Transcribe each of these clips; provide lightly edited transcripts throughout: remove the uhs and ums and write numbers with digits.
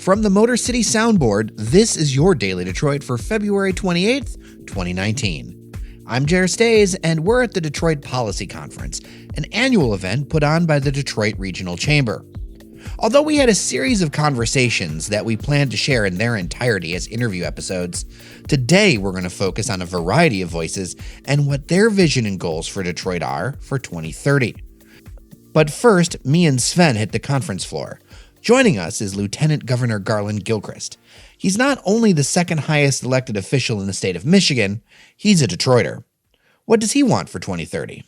From the Motor City Soundboard, this is your Daily Detroit for February 28th, 2019. I'm Jer Stays, and we're at the Detroit Policy Conference, an annual event put on by the Detroit Regional Chamber. Although we had a series of conversations that we plan to share in their entirety as interview episodes, today we're going to focus on a variety of voices and what their vision and goals for Detroit are for 2030. But first, me and Sven hit the conference floor. Joining us is Lieutenant Governor Garland Gilchrist. He's not only the second highest elected official in the state of Michigan, he's a Detroiter. What does he want for 2030?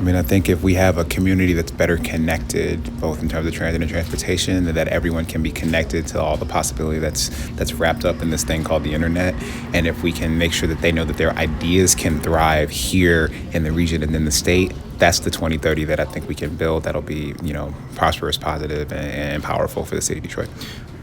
I think if we have a community that's better connected, both in terms of transit and transportation, that everyone can be connected to all the possibility that's wrapped up in this thing called the internet, and if we can make sure that they know that their ideas can thrive here in the region and in the state, that's the 2030 that I think we can build that'll be, prosperous, positive, and powerful for the city of Detroit.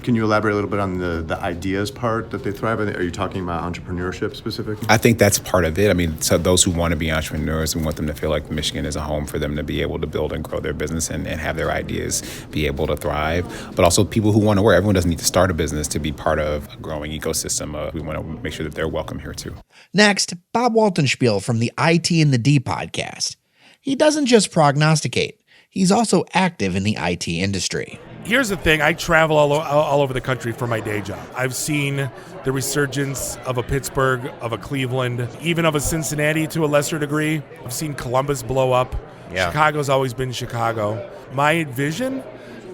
Can you elaborate a little bit on the ideas part that they thrive in? Are you talking about entrepreneurship specifically? I think that's part of it. So those who want to be entrepreneurs, we want them to feel like Michigan is a home for them to be able to build and grow their business and have their ideas be able to thrive. But also people who want to work. Everyone doesn't need to start a business to be part of a growing ecosystem. We want to make sure that they're welcome here too. Next, Bob Walton spiel from the IT and the D podcast. He doesn't just prognosticate. He's also active in the IT industry. Here's the thing, I travel all over the country for my day job. I've seen the resurgence of a Pittsburgh, of a Cleveland, even of a Cincinnati to a lesser degree. I've seen Columbus blow up. Yeah. Chicago's always been Chicago. My vision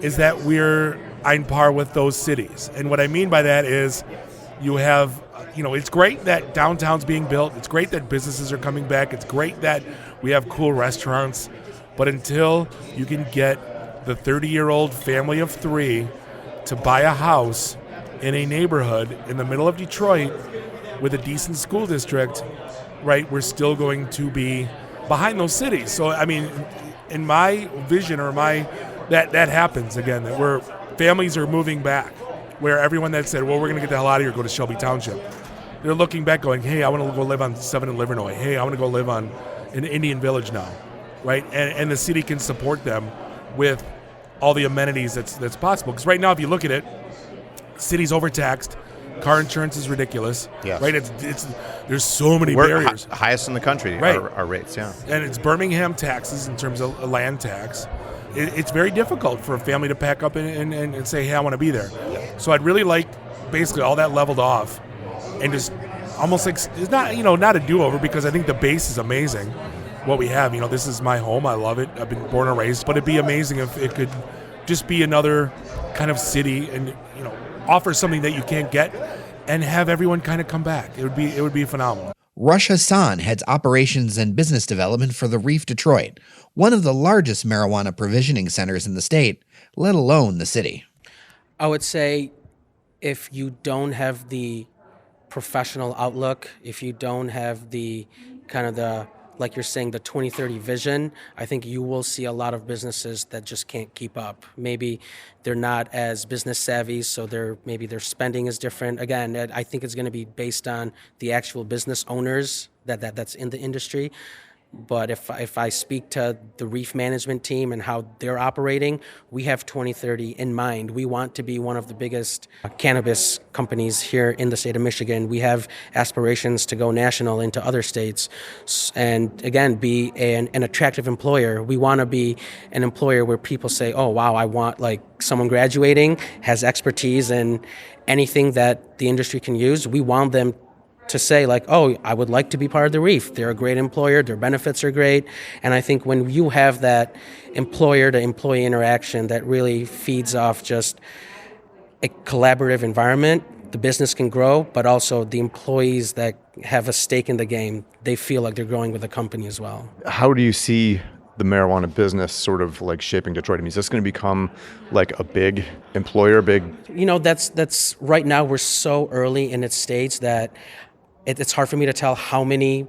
is that we're on par with those cities. And what I mean by that is you have, it's great that downtown's being built. It's great that businesses are coming back. It's great that we have cool restaurants. But until you can get the 30-year-old family of three to buy a house in a neighborhood in the middle of Detroit with a decent school district, right, we're still going to be behind those cities. So, in my vision that happens again, that families are moving back, where everyone that said, well, we're going to get the hell out of here, go to Shelby Township. They're looking back going, hey, I want to go live on 7 in Livernois. Hey, I want to go live in Indian Village now, right? And the city can support them with all the amenities that's possible. Because right now, if you look at it, city's overtaxed, car insurance is ridiculous. Yes. Right? There's so many barriers. Highest in the country, right. our rates, yeah. And it's Birmingham taxes in terms of a land tax. It's very difficult for a family to pack up and say, hey, I want to be there. Yeah. So I'd really like basically all that leveled off and just almost like, it's not, not a do-over, because I think the base is amazing. What we have, this is my home. I love it. I've been born and raised. But it'd be amazing if it could just be another kind of city and, offer something that you can't get and have everyone kind of come back. It would be phenomenal. Rush Hassan heads operations and business development for the Reef Detroit, one of the largest marijuana provisioning centers in the state, let alone the city. I would say if you don't have the professional outlook, if you don't have the kind of like you're saying, the 2030 vision, I think you will see a lot of businesses that just can't keep up. Maybe they're not as business savvy, so maybe their spending is different. Again, I think it's going to be based on the actual business owners that's in the industry. But if I speak to the Reef management team and how they're operating, we have 2030 in mind. We want to be one of the biggest cannabis companies here in the state of Michigan. We have aspirations to go national into other states and, again, be an attractive employer. We want to be an employer where people say, oh, wow, I want someone graduating, has expertise in anything that the industry can use. We want them to say oh, I would like to be part of the Reef. They're a great employer. Their benefits are great. And I think when you have that employer-to-employee interaction that really feeds off just a collaborative environment, the business can grow, but also the employees that have a stake in the game, they feel like they're growing with the company as well. How do you see the marijuana business sort of shaping Detroit? Is this going to become a big employer, that's right now we're so early in its stage that it's hard for me to tell how many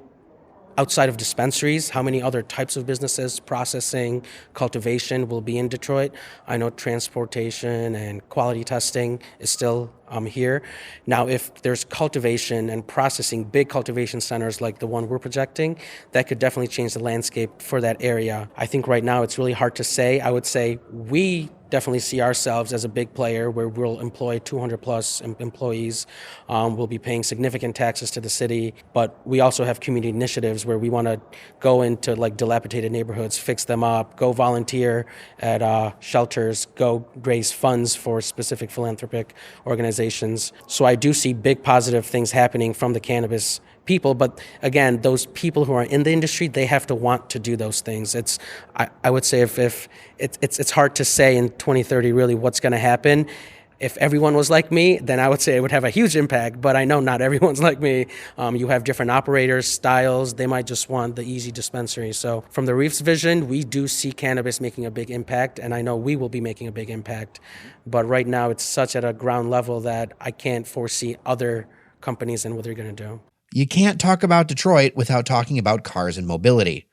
outside of dispensaries, how many other types of businesses, processing, cultivation will be in Detroit. I know transportation and quality testing is still here. Now, if there's cultivation and processing, big cultivation centers like the one we're projecting, that could definitely change the landscape for that area. I think right now it's really hard to say. I would say we definitely see ourselves as a big player where we'll employ 200 plus employees. We'll be paying significant taxes to the city, but we also have community initiatives where we want to go into like dilapidated neighborhoods, fix them up, go volunteer at shelters, go raise funds for specific philanthropic organizations. So I do see big positive things happening from the cannabis people, but again, those people who are in the industry, they have to want to do those things. I would say if it's hard to say in 2030 really what's going to happen. If everyone was like me, then I would say it would have a huge impact, but I know not everyone's like me. You have different operators, styles, they might just want the easy dispensary. So from the Reef's vision, we do see cannabis making a big impact, and I know we will be making a big impact. But right now it's such at a ground level that I can't foresee other companies and what they're going to do. You can't talk about Detroit without talking about cars and mobility.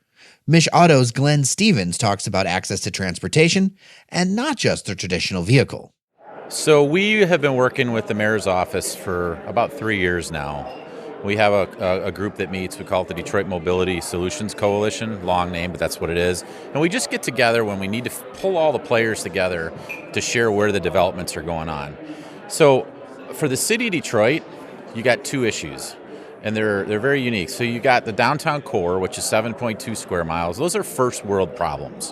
Mich Auto's Glenn Stevens talks about access to transportation and not just the traditional vehicle. So we have been working with the mayor's office for about 3 years now. We have a group that meets, we call it the Detroit Mobility Solutions Coalition, long name, but that's what it is. And we just get together when we need to pull all the players together to share where the developments are going on. So for the city of Detroit, you got two issues. And they're very unique. So you got the downtown core, which is 7.2 square miles. Those are first world problems.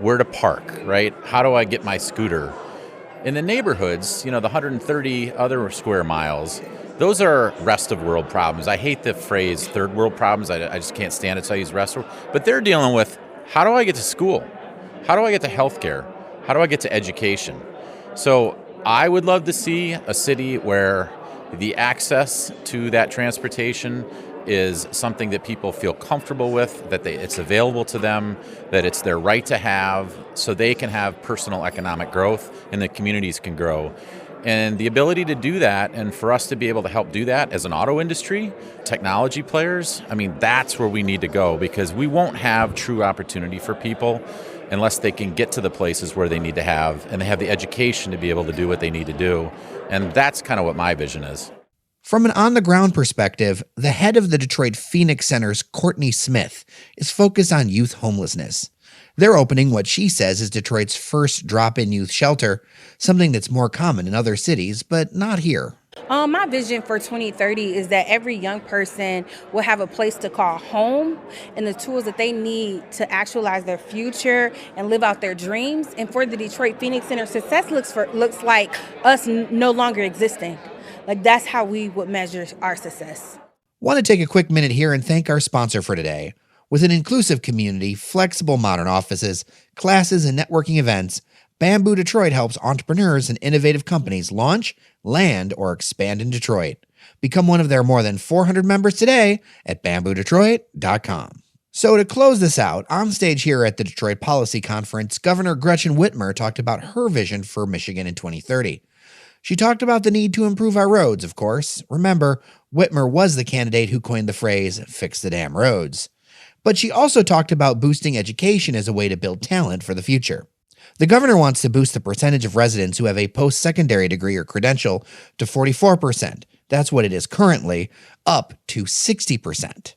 Where to park, right? How do I get my scooter? In the neighborhoods, the 130 other square miles, those are rest of world problems. I hate the phrase third world problems. I just can't stand it, so I use rest of world. But they're dealing with, how do I get to school? How do I get to healthcare? How do I get to education? So I would love to see a city where the access to that transportation is something that people feel comfortable with, that it's available to them, that it's their right to have, so they can have personal economic growth and the communities can grow. And the ability to do that, and for us to be able to help do that as an auto industry, technology players, that's where we need to go, because we won't have true opportunity for people unless they can get to the places where they need to have, and they have the education to be able to do what they need to do. And that's kind of what my vision is. From an on-the-ground perspective, the head of the Detroit Phoenix Center's Courtney Smith is focused on youth homelessness. They're opening what she says is Detroit's first drop-in youth shelter, something that's more common in other cities, but not here. My vision for 2030 is that every young person will have a place to call home and the tools that they need to actualize their future and live out their dreams. And for the Detroit Phoenix Center, success looks like us no longer existing. Like, that's how we would measure our success. Want to take a quick minute here and thank our sponsor for today. With an inclusive community, flexible modern offices, classes, and networking events, Bamboo Detroit helps entrepreneurs and innovative companies launch, land, or expand in Detroit. Become one of their more than 400 members today at bamboodetroit.com. So to close this out, on stage here at the Detroit Policy Conference, Governor Gretchen Whitmer talked about her vision for Michigan in 2030. She talked about the need to improve our roads, of course. Remember, Whitmer was the candidate who coined the phrase, fix the damn roads. But she also talked about boosting education as a way to build talent for the future. The governor wants to boost the percentage of residents who have a post-secondary degree or credential to 44%. That's what it is currently, up to 60%.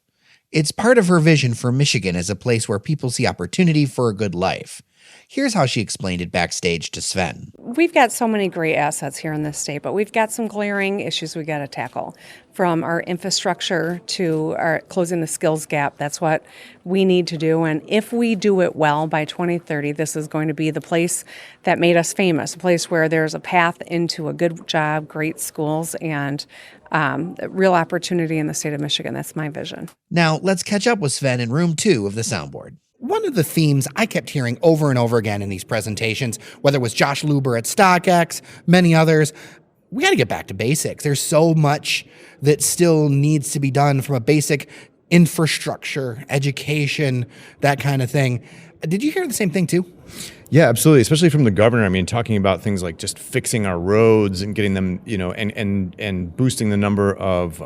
It's part of her vision for Michigan as a place where people see opportunity for a good life. Here's how she explained it backstage to Sven. We've got so many great assets here in this state, but we've got some glaring issues we got to tackle. From our infrastructure to our closing the skills gap, that's what we need to do. And if we do it well by 2030, this is going to be the place that made us famous, a place where there's a path into a good job, great schools, and real opportunity in the state of Michigan. That's my vision. Now, let's catch up with Sven in room 2 of the soundboard. One of the themes I kept hearing over and over again in these presentations, whether it was Josh Luber at StockX, many others, we got to get back to basics. There's so much that still needs to be done from a basic infrastructure, education, that kind of thing. Did you hear the same thing too? Yeah, absolutely. Especially from the governor. Talking about things like just fixing our roads and getting them, and boosting the number of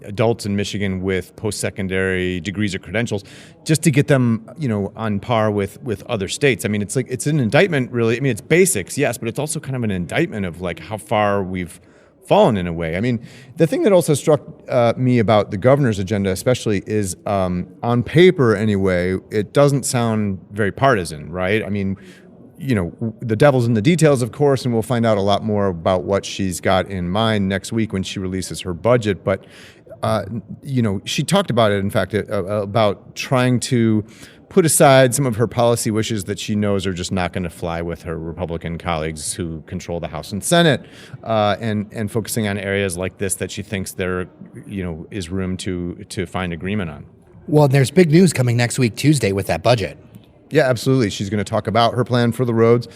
adults in Michigan with post-secondary degrees or credentials, just to get them, on par with other states. It's an indictment, really. It's basics, yes, but it's also kind of an indictment of like how far we've fallen in a way. I mean, the thing that also struck me about the governor's agenda especially is on paper anyway, it doesn't sound very partisan, right? I mean, the devil's in the details, of course, and we'll find out a lot more about what she's got in mind next week when she releases her budget. But, she talked about it, in fact, about trying to put aside some of her policy wishes that she knows are just not going to fly with her Republican colleagues who control the House and Senate, and focusing on areas like this that she thinks there, is room to find agreement on. Well, there's big news coming next week, Tuesday, with that budget. Yeah, absolutely. She's going to talk about her plan for the roads.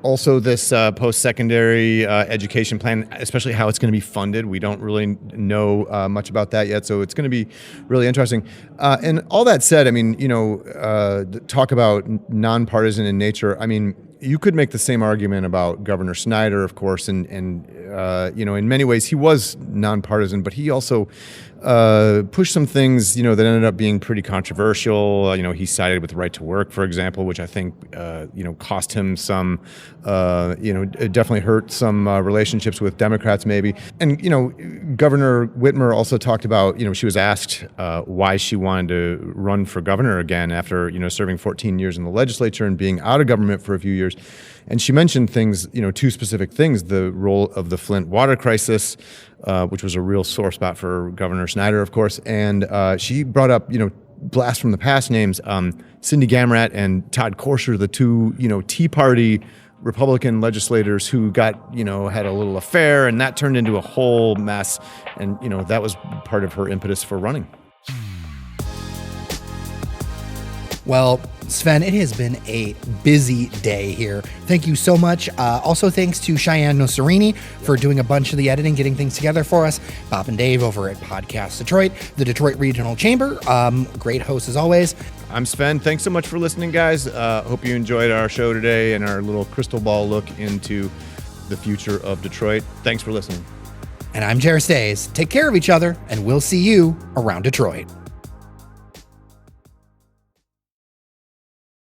Also, this post-secondary education plan, especially how it's going to be funded. We don't really know much about that yet, so it's going to be really interesting. And all that said, I mean, talk about nonpartisan in nature. I mean, you could make the same argument about Governor Snyder, of course, and in many ways he was nonpartisan, but he also pushed some things, that ended up being pretty controversial. He sided with right to work, for example, which I think, cost him some, it definitely hurt some relationships with Democrats maybe. And, Governor Whitmer also talked about, she was asked why she wanted to run for governor again after, serving 14 years in the legislature and being out of government for a few years. And she mentioned things, two specific things: the role of the Flint water crisis, which was a real sore spot for Governor Snyder, of course. And she brought up, blast from the past names, Cindy Gamrat and Todd Courser, the two, Tea Party Republican legislators who got, had a little affair, and that turned into a whole mess. And, that was part of her impetus for running. Well, Sven, it has been a busy day here. Thank you so much. Also, thanks to Cheyenne Nosarini for doing a bunch of the editing, getting things together for us. Bob and Dave over at Podcast Detroit, the Detroit Regional Chamber. Great hosts as always. I'm Sven. Thanks so much for listening, guys. Hope you enjoyed our show today and our little crystal ball look into the future of Detroit. Thanks for listening. And I'm Jared Stays. Take care of each other, and we'll see you around Detroit.